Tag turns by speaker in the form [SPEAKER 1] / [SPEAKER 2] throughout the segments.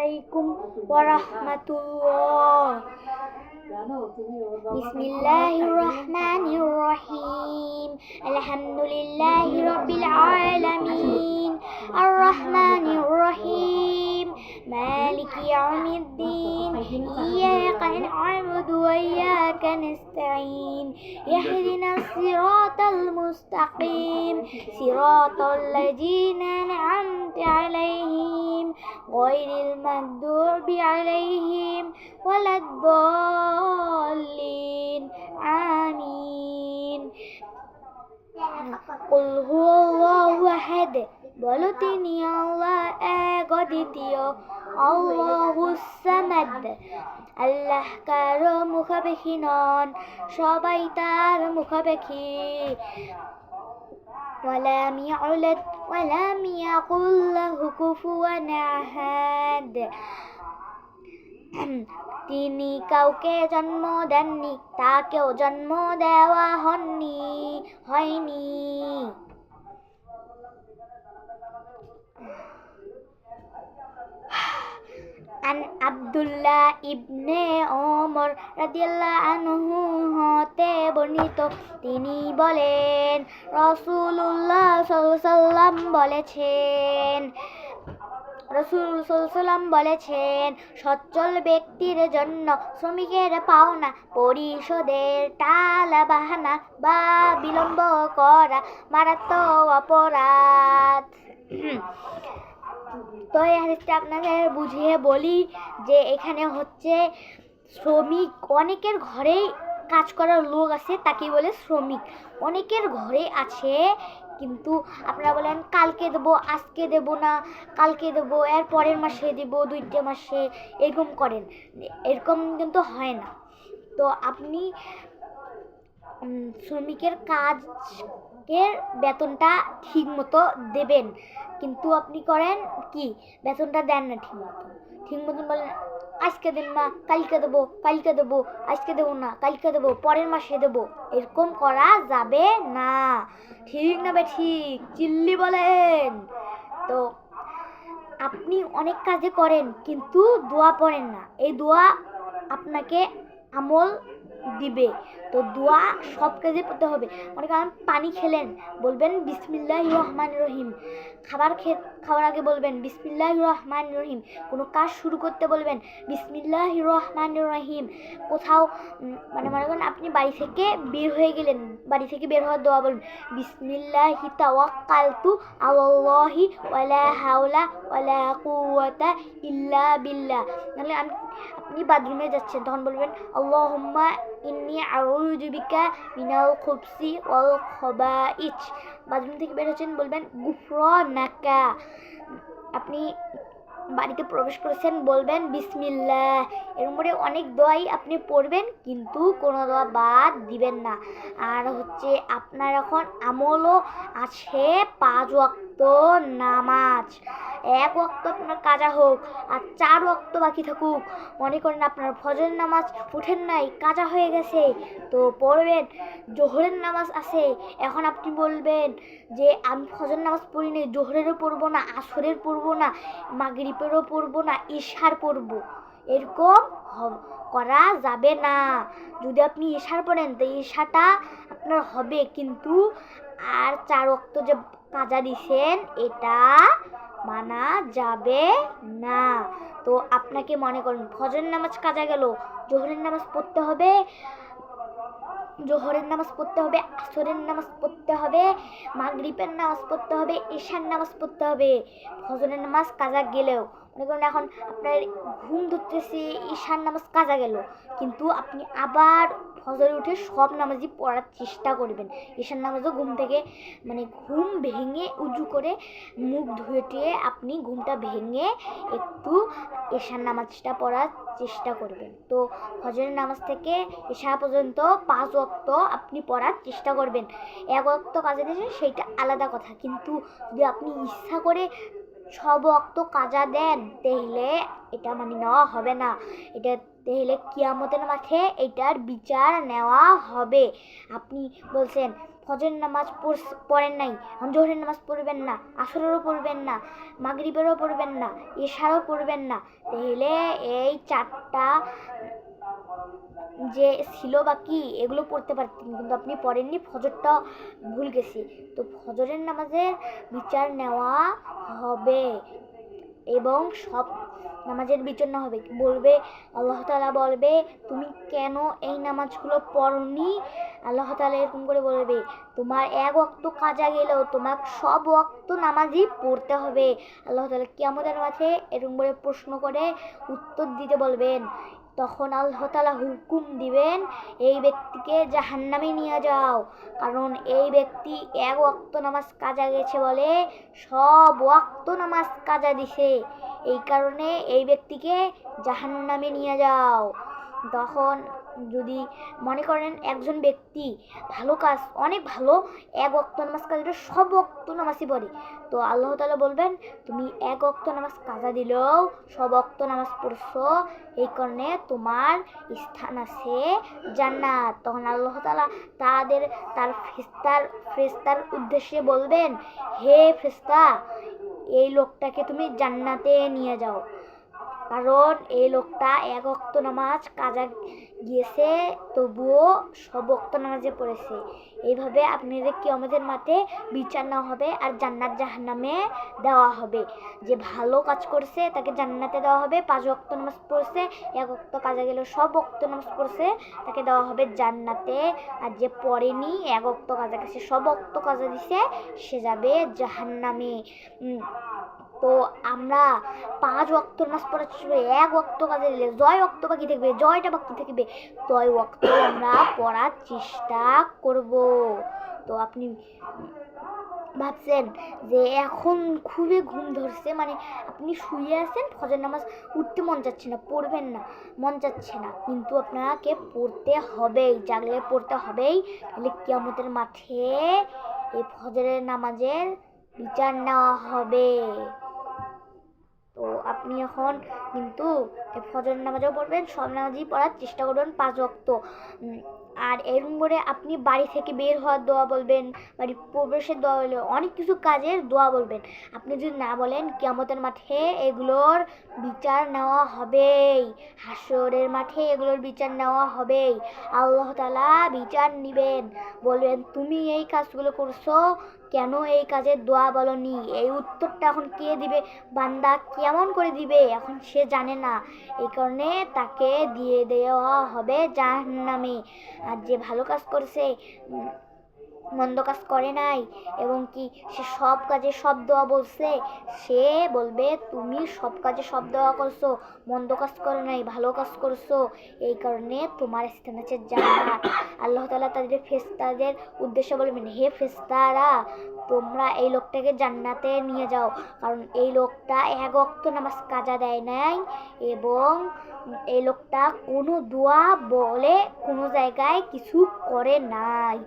[SPEAKER 1] আলাইকুম ওয়া রাহমাতুল্লাহ। বিসমিল্লাহির রহমানির রহিম। আলহামদুলিল্লাহি রাব্বিল আলামিন আর রহমানির রহিম মালিকি ইয়াউমিদ্দিন ইয়্যাকা না'বুদু ওয়া ইয়্যাকা নাস্তাঈন ইহদিনাস সিরাতাল মুস্তাকিম সিরাতাল লাযীনা আন'আমতা আলাইহিম গায়রিল মাগদুবি আলাইহিম ওয়ালাদ-দাল্লিন আমিন। কুল হুয়াল্লাহু আহাদ, বলো তিনি আল্লাহ এক অদ্বিতীয়, আল্লাহুস সামাদ, আল্লাহ কারো মুখাপেক্ষী নন, সবাই তার মুখাপেক্ষী। ওয়ালাম ইউলাদ ওয়ালাম ইয়াকুল লাহু কুফুওয়ান আহাদ, তিনি কাউকে জন্ম দেননি, তাকেও জন্ম দেওয়া হয়নি। আন আব্দুল্লাহ ইবনে ওমর রাদিয়াল্লাহু আনহু হতে বর্ণিত, তিনি বলেন রাসূলুল্লাহ সাল্লাল্লাহু আলাইহি ওয়াসাল্লাম বলেছেন, সচ্ছল ব্যক্তির জন্য শ্রমিকের পাওনা পরিশোধের টালা বাহানা বা বিলম্ব করা মারাত্মক অপরাধ। তো এই হাদিসটা আপনাদের বুঝিয়ে বলি যে এখানে হচ্ছে শ্রমিক, অনেকের ঘরেই কাজ করার লোক আছে, তাকে বলে শ্রমিক। অনেকের ঘরে আছে, কিন্তু আপনারা বলেন কালকে দেবো, আজকে দেবো না, কালকে দেবো, এর পরের মাসে দেবো, 2টা মাসে, এরকম করেন। এরকম কিন্তু হয় না। তো আপনি শ্রমিকের কাজের বেতনটা ঠিক মতো দেবেন, কিন্তু আপনি করেন কি, বেতনটা দেন না ঠিক মতন বলেন আজকে দেন না, কালকে দেবো, আজকে দেবো না, কালকে দেবো, পরের মাসে দেবো, এরকম করা যাবে না। ঠিক না ঠিক? চিল্লি বলেন। তো আপনি অনেক কাজে করেন কিন্তু দোয়া পড়েন না, এই দোয়া আপনাকে আমল দিবে। তো দোয়া সব কাজে পড়তে হবে। মনে করেন পানি খেলেন, বলবেন বিসমিল্লাহির রহমানির রহিম। খাওয়ার আগে বলবেন বিসমিল্লাহির রহমানির রহিম। কোনো কাজ শুরু করতে বলবেন বিসমিল্লাহির রহমানির রহিম। কোথাও মনে করেন আপনি বাড়ি থেকে বের হয়ে গেলেন, বাড়ি থেকে বের হওয়ার দোয়া বলবেন বিসমিল্লাহি তাওয়াক্কালতু আলাল্লাহি ওয়ালা হাওলা ওয়ালা কুওয়াতা ইল্লা বিল্লাহ। নাহলে আপনি বাথরুমে যাচ্ছেন, তখন বলবেন আল্লাহুম্মা ইন্নী আউযু বিকা মিনাল খুবসি ওয়াল খবাইথ। বাথরুম থেকে বের হচ্ছেন, বলবেন গুফরানাকা। আপনি বাড়িতে প্রবেশ করেছেন, বলবেন বিসমিল্লাহ। এর উপরে অনেক দোয়াই আপনি পড়বেন, কিন্তু কোনো দোয়া বাদ দিবেন না। আর হচ্ছে আপনার এখন আমলও আছে 5 ওয়াক্ত নামাজ। 1 ওয়াক্ত আপনার কাজা হোক আর 4 ওয়াক্ত বাকি থাকুক। মনে করেন আপনার ফজরের নামাজ উঠেন নাই, কাজা হয়ে গেছে, তো পড়বেন। জোহরের নামাজ আছে, এখন আপনি বলবেন যে আমি ফজর নামাজ পড়ি নাই, জোহরেরও পড়বো না, আসরের পড়বো না, মাগরিবেরও পড়বো না, ঈশার পড়বো। এরকম করা যাবে না। যদি আপনি ঈশার পড়েন তো ঈশাটা আপনার হবে, কিন্তু আর 4 ওয়াক্ত যে কাজা দিছেন এটা মানা যাবে না। তো আপনাকে মনে করেন ফজরের নামাজ কাজা গেল, জোহরের নামাজ পড়তে হবে, আসরের নামাজ পড়তে হবে, মাগরিবের নামাজ পড়তে হবে, ঈশার নামাজ পড়তে হবে। ফজরের নামাজ কাজা গেলেও মনে করেন এখন আপনার ঘুম ধরতেছে, ঈশার নামাজ কাজা গেল, কিন্তু আপনি আবার ফজরে উঠে সব নামাজই পড়ার চেষ্টা করবেন। ঈশার নামাজও ঘুম ভেঙে উজু করে মুখ ধুয়ে টুয়ে আপনি ঘুমটা ভেঙে একটু ঈশার নামাজটা পড়ার চেষ্টা করবেন। তো ফজরের নামাজ থেকে ঈশা পর্যন্ত 5 ওয়াক্ত আপনি পড়ার চেষ্টা করবেন। 1 ওয়াক্ত কাজে দিয়েছেন সেইটা আলাদা কথা, কিন্তু যদি আপনি ইচ্ছা করে সব ওয়াক্ত কাজা দেন, তাহলে এটা মানে নেওয়া হবে না। এটা তাহলে কিয়ামতের মাঠে এটার বিচার নেওয়া হবে। আপনি বলছেন ফজরের নামাজ পড়েন নাই, জোহরের নামাজ পড়বেন না, আসরেরও পড়বেন না, মাগরিবেরও পড়বেন না, এশারও পড়বেন না, তাহলে এই 4টা যে ছিল বাকি এগুলো পড়তে পারতেন, কিন্তু আপনি পড়েননি, ফজরটা ভুল গেছি। তো ফজরের নামাজের বিচার নেওয়া হবে এবং সব নামাজের বিচার না হবে। বলবে আল্লাহ তাআলা বলবে তুমি কেন এই নামাজগুলো পড়নি। আল্লাহ তাআলা এরকম করে বলবে তোমার এক ওয়াক্ত কাজা গেলেও তোমার সব ওয়াক্ত নামাজই পড়তে হবে। আল্লাহ তাআলা কিয়ামতের মাঠে এরকম করে প্রশ্ন করে উত্তর দিতে বলবেন। তখন আল্লাহ তাআলা হুকুম দিবেন এই ব্যক্তিকে জাহান্নামে নিয়ে যাও, কারণ এই ব্যক্তি এক ওয়াক্ত নামাজ কাজা গেছে বলে সব ওয়াক্ত নামাজ কাজা দিছে, এই কারণে এই ব্যক্তিকে জাহান্নামে নিয়ে যাও। তখন যদি মনে করেন একজন ব্যক্তি ভালো কাজ, অনেক ভালো, এক ওয়াক্ত নামাজ কাজা সব ওয়াক্ত নামাজই পড়ে, তো আল্লাহ তাআলা বলবেন তুমি এক ওয়াক্ত নামাজ কাজা দিলেও সব ওয়াক্ত নামাজ পড়ছো, এই কারণে তোমার স্থান আছে জান্নাত। তখন আল্লাহ তাআলা তার ফেরেশতার উদ্দেশ্যে বলবেন হে ফেরেশতা, এই লোকটাকে তুমি জান্নাতে নিয়ে যাও, কারণ এই লোকটা এক ওয়াক্ত নামাজ কাজা গিয়েছে তবুও সব ওয়াক্ত নামাজে পড়েছে। এইভাবে আপনাদের কিয়ামতের মাঠে বিচার নেওয়া হবে আর জান্নাত জাহান্নামে দেওয়া হবে। যে ভালো কাজ করছে তাকে জান্নাতে দেওয়া হবে, 5 ওয়াক্ত নামাজ পড়ছে, এক ওয়াক্ত কাজা গেল সব ওয়াক্ত নামাজ পড়ছে, তাকে দেওয়া হবে জান্নাতে। আর যে পড়েনি, এক ওয়াক্ত কাজা গেছে, সব ওয়াক্ত কাজা দিছে, সে যাবে জাহান্নামে। তো আমরা 5 ওয়াক্ত নামাজ পড়ার সময় এক ওয়াক্ত কাজে দিলে জয় ওয়াক্ত বাকি থাকবে, জয়টা বাকি থাকবে, তয় ওয়াক্ত আমরা পড়ার চেষ্টা করব। তো আপনি ভাবছেন যে এখন খুবই ঘুম ধরছে, মানে আপনি শুয়ে আছেন, ফজর নামাজ উঠতে মন যাচ্ছে না, পড়বেন না, মন যাচ্ছে না, কিন্তু আপনাকে পড়তে হবেই, জাগলে পড়তে হবেই, তাহলে কিয়ামতের মাঠে এই ফজরের নামাজের বিচার নেওয়া হবে। তো আপনি এখন কিন্তু ফজর নামাজও পড়বেন, সব নামাজই পড়ার চেষ্টা করবেন 5 ওয়াক্ত। আর এরকম করে আপনি বাড়ি থেকে বের হওয়ার দোয়া বলবেন, বাড়ি প্রবেশের দোয়া বলবেন, অনেক কিছু কাজের দোয়া বলবেন। আপনি যদি না বলেন কিয়ামতের মাঠে এগুলোর বিচার নেওয়া হবেই, হাসরের মাঠে এগুলোর বিচার নেওয়া হবেই। আল্লাহ তাআলা বিচার নিবেন, বলবেন তুমি এই কাজগুলো করছো, কেন এই কাজের দোয়া বলনি। এই উত্তরটা এখন কে দিবে? বান্দা কেমন করে দিবে, এখন সে জানে না, এই কারণে তাকে দিয়ে দেওয়া হবে জাহান্নামে। আর যে ভালো কাজ করছে, মন্দ কাজ করে নাই, এবং কি সে সব কাজে সব দোয়া বলছে, সে বলবে তুমি সব কাজে সব দোয়া করছো, মন্দ কাজ করো নাই, ভালো কাজ করছো, এই কারণে তোমার স্থান আছে জান্নাত। আল্লাহ তাআলা তাদের ফেরেশতাদের উদ্দেশ্যে বলবেন হে ফেরেশতারা, তোমরা এই লোকটাকে জান্নাতে নিয়ে যাও, কারণ এই লোকটা এক ওয়াক্ত নামাজ কাজা দেয় নাই, এবং এই লোকটা কোনো দোয়া বলে কোনো জায়গায় কিছু করে নাই,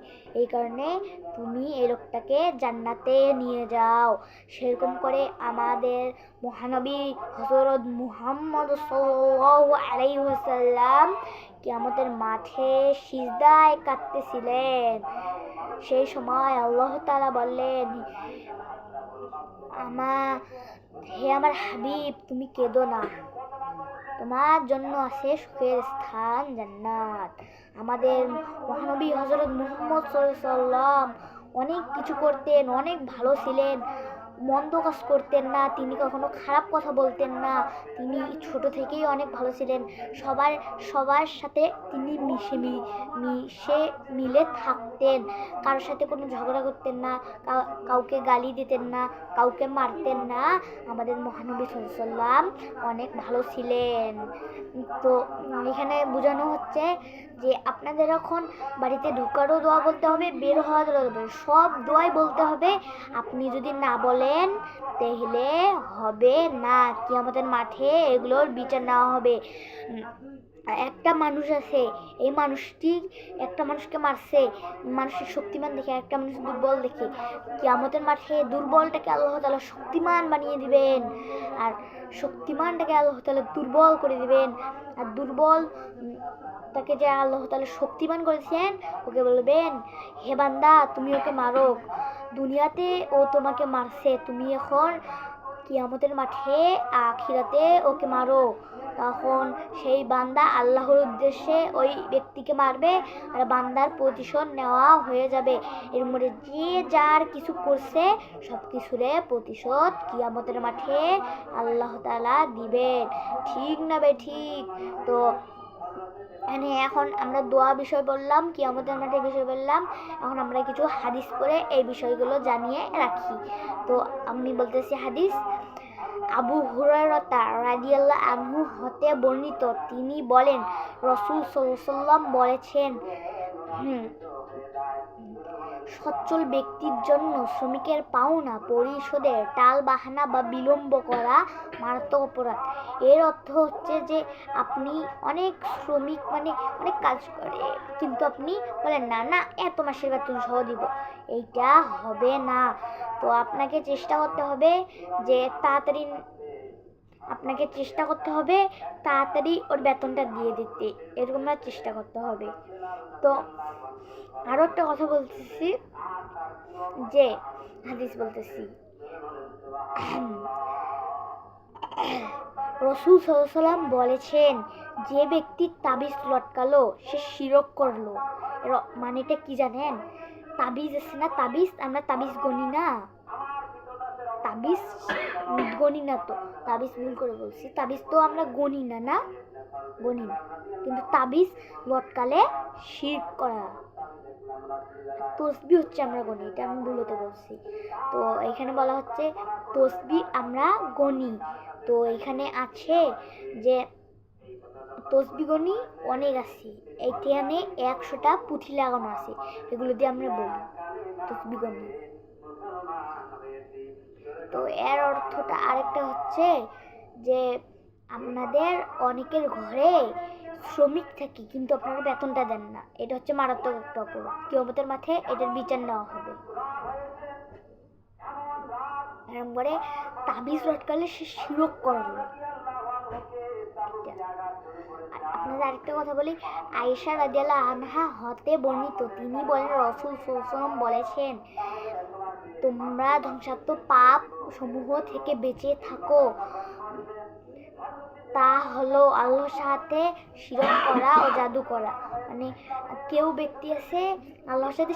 [SPEAKER 1] এই কারণে তুমি এই লোকটাকে জান্নাতে নিয়ে যাও। সেরকম করে আমাদের মহানবী হযরত মুহাম্মদ সাল্লাল্লাহু আলাইহি ওয়াসাল্লাম কিয়ামতের মাঠে সিজদায় কাঁদতেছিলেন। সেই সময় আল্লাহ তাআলা বললেন হে আমার হাবিব, তুমি কেঁদো না, তোমার জন্য আছে সুখের স্থান জান্নাত। আমাদের মহানবী হযরত মুহাম্মদ সাল্লাল্লাহু আলাইহি ওয়াসাল্লাম অনেক কিছু করতেন, অনেক ভালো ছিলেন, মন্দ কাজ করতেন না, তিনি কখনো খারাপ কথা বলতেন না, তিনি ছোট থেকেই অনেক ভালো ছিলেন, সবার সাথে তিনি মিলে থাকতেন, কারোর সাথে কোনো ঝগড়া করতেন না, কাউকে গালি দিতেন না, কাউকে মারতেন না। আমাদের মহানবী সাল্লাল্লাহু আলাইহি ওয়াসাল্লাম অনেক ভালো ছিলেন। তো এখানে বোঝানো হচ্ছে যে আপনাদের এখন বাড়িতে ঢোকারও দোয়া বলতে হবে, বের হওয়ার দোয়া বলতে হবে, সব দোয়াই বলতে হবে। আপনি যদি না বলেন তাহলে হবে না, কিয়ামতের মাঠে এগুলোর বিচার নেওয়া হবে। একটা মানুষ আছে, এই মানুষটি একটা মানুষকে মারছে, মানুষের শক্তিমান দেখে একটা মানুষ দুর্বল দেখে কিয়ামতের মাঠে দুর্বলটাকে আল্লাহ তাআলা শক্তিমান বানিয়ে দিবেন, আর শক্তিমানটাকে আল্লাহ তাআলা দুর্বল করে দিবেন। আর দুর্বল তাকে যে আল্লাহ তাআলা শক্তিমান করেছেন ওকে বলবেন, হে বান্দা তুমি ওকে মারো, দুনিয়াতে ও তোমাকে মারছে, তুমি এখন কিয়ামতের মাঠে আখিরাতে ওকে মারো। তখন সেই বান্দা আল্লাহর উদ্দেশ্যে ওই ব্যক্তিকে মারবে, আর বান্দার প্রতিশোধ নেওয়া হয়ে যাবে। এর মধ্যে যে যার কিছু করছে সব কিছুরে প্রতিশোধ কিয়ামতের মাঠে আল্লাহ তাআলা দিবেন। ঠিক না বে ঠিক? তো এখন আমরা দোয়া বিষয় বললাম, কিয়ামতের মাঠে বিষয় বললাম, এখন আমরা কিছু হাদিস পড়ে এই বিষয়গুলো জানিয়ে রাখি। তো আমি বলতেছি হাদিস। আবু হুরায়রা রাদিয়াল্লাহু আনহু হতে বর্ণিত, তিনি বলেন রাসূল সাল্লাল্লাহু আলাইহি ওয়াসাল্লাম বলেছেন, সচ্ছল ব্যক্তির জন্য শ্রমিকের পাওনা পরিশোধে টাল বাহানা বা বিলম্ব করা মারাত্মক অপরাধ। এর অর্থ হচ্ছে যে আপনি অনেক শ্রমিক অনেক কাজ করে, কিন্তু আপনি বলেন না না এত মাসের বেতন সহ দিব, এইটা হবে না। তো আপনাকে চেষ্টা করতে হবে যে তাড়াতাড়ি ওর বেতনটা দিয়ে দিতে, এরকম চেষ্টা করতে হবে। তো আরও একটা কথা বলতেছি, যে হাদিস বলতেছি, রাসূল সাল্লাল্লাহু আলাইহি ওয়াসাল্লাম বলেছেন, যে ব্যক্তি তাবিজ লটকালো সে শিরক করলো। এর মানেটা কি জানেন? তাবিজ আছে না, তাবিজ আমরা তাবিজ গনি না, তাবিজ গনি না, তো তাবিজ ভুল করে বলছি, তাবিজ তো আমরা গনি না গনি না, কিন্তু তাবিজ লটকালে শিরক করা। তসবিহ হচ্ছে আমরা গনি, এটা আমি ভুলতে বলছি। তো এখানে বলা হচ্ছে তসবিহ আমরা গনি। তো এখানে আছে যে তসবিহ গনি অনেক আছে, এইখানে 100টা পুঁথি লাগানো আছে, এগুলো দিয়ে আমরা বলি তসবিহ গনি। তো এর অর্থটা আরেকটা হচ্ছে যে আপনাদের অনেকের ঘরে শ্রমিক থাকে কিন্তু আপনারা বেতনটা দেন না, এটা হচ্ছে মারাত্মক একটা অপরাধ। কিয়ামতের মাঠে এটার বিচার নেওয়া হবে। এরপরে তাবিজ লটকালে সে শিরক করলো। আপনাদের আরেকটা কথা বলি, আয়েশা রাদিয়াল্লাহু আনহা হতে বর্ণিত, তিনি বলেন রাসূল সাল্লাল্লাহু আলাইহি ওয়াসাল্লাম বলেছেন, তোমরা ধ্বংসাত্মক পাপ সমূহ থেকে বেঁচে থাকো। তা হলো আল্লাহর সাথে শিরক করা ও জাদু করা। কেউ ব্যক্তি আছে আল্লাহর সাথে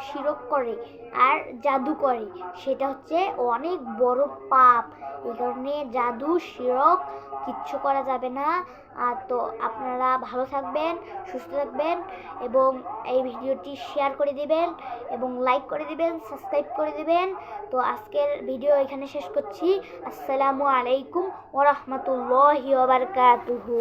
[SPEAKER 1] শিরক করে আর জাদু করে, সেটা হচ্ছে অনেক বড় পাপ। এই কারণে জাদু শিরক কিচ্ছু করা যাবে না। আর তো আপনারা ভালো থাকবেন, সুস্থ থাকবেন, এবং এই ভিডিওটি শেয়ার করে দিবেন এবং লাইক করে দিবেন, সাবস্ক্রাইব করে দিবেন। তো আজকের ভিডিও এখানে শেষ করছি। আসসালামু আলাইকুম ওয়া রাহমাতুল্লাহি ওয়া বারাকাতুহু।